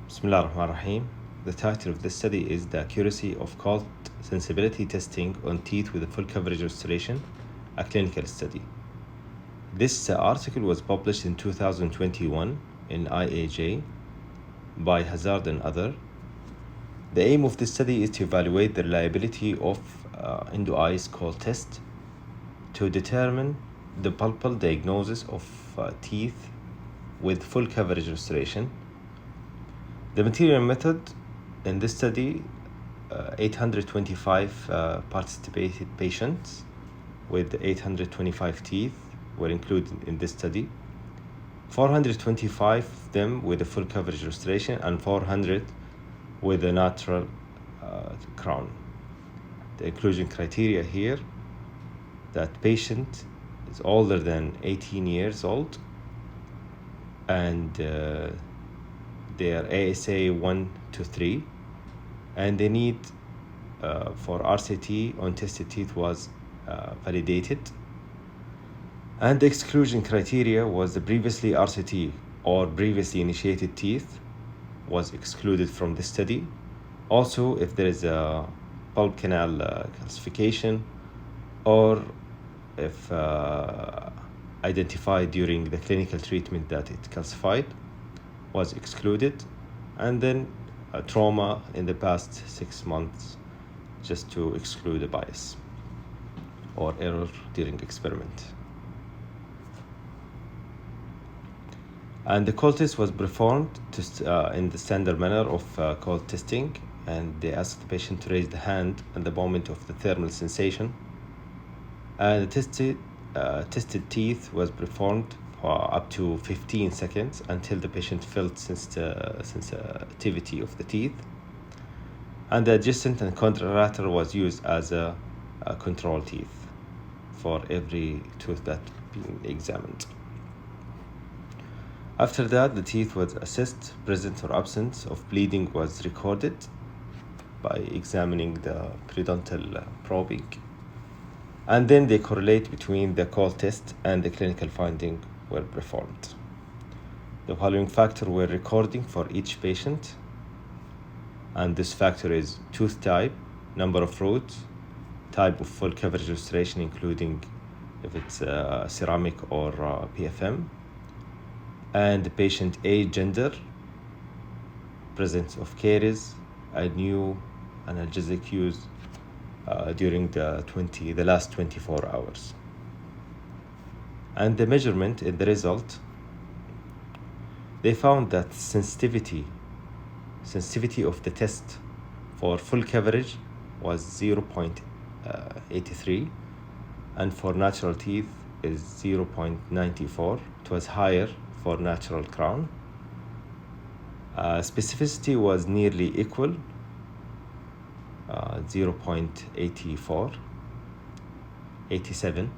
Bismillah ar-Rahman ar-Rahim. The title of this study is The Accuracy of Cold Sensibility Testing on Teeth with a Full Coverage Restoration, a Clinical Study. This article was published in 2021 in IEJ by Hazard and other. The aim of this study is to evaluate the reliability of endo-eyes cold test to determine the pulpal diagnosis of teeth with full coverage restoration. The material method in this study, 825 participated patients with 825 teeth were included in this study. 425 of them with a full coverage restoration and 400 with a natural crown. The inclusion criteria here, that patient is older than 18 years old and they are ASA 1 to 3, and the need for RCT on tested teeth was validated. And the exclusion criteria was the previously RCT or previously initiated teeth was excluded from the study. Also, if there is a pulp canal calcification or if identified during the clinical treatment that it calcified, was excluded, and then a trauma in the past 6 months, just to exclude a bias or error during experiment. And the cold test was performed in the standard manner of cold testing, and they asked the patient to raise the hand at the moment of the thermal sensation. And the tested teeth was performed for up to 15 seconds until the patient felt sensitivity of the teeth. And the adjacent and contralateral was used as a control teeth for every tooth that being examined. After that, the teeth was assessed. Presence or absence of bleeding was recorded by examining the periodontal probing. And then they correlate between the cold test and the clinical finding were performed. The following factors were recording for each patient, and this factor is tooth type, number of roots, type of full coverage restoration, including if it's ceramic or PFM, and the patient age, gender, presence of caries, and new analgesic use during the last 24 hours. And the measurement in the result, they found that sensitivity of the test for full coverage was 0.83, and for natural teeth is 0.94. It was higher for natural crown. Specificity was nearly equal, 0.87,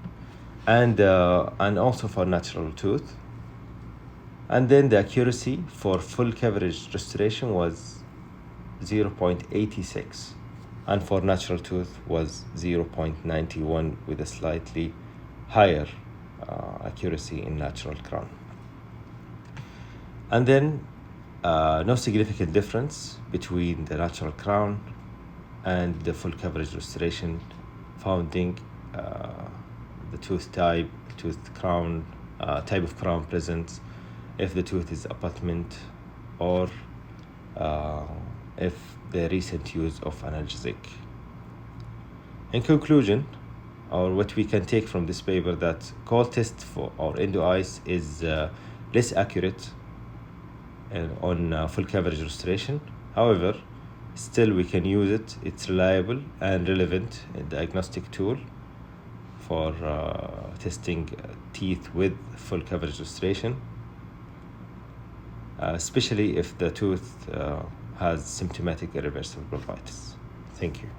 and also for natural tooth. And then the accuracy for full coverage restoration was 0.86, and for natural tooth was 0.91 with a slightly higher accuracy in natural crown. And then no significant difference between the natural crown and the full coverage restoration, founding the tooth type, type of crown present, if the tooth is abutment, or if the recent use of analgesic. In conclusion, or what we can take from this paper, that cold test for our endo-eyes is less accurate on full coverage restoration. However, still we can use it. It's reliable and relevant diagnostic tool for testing teeth with full coverage restoration, especially if the tooth has symptomatic irreversible pulpitis. Thank you.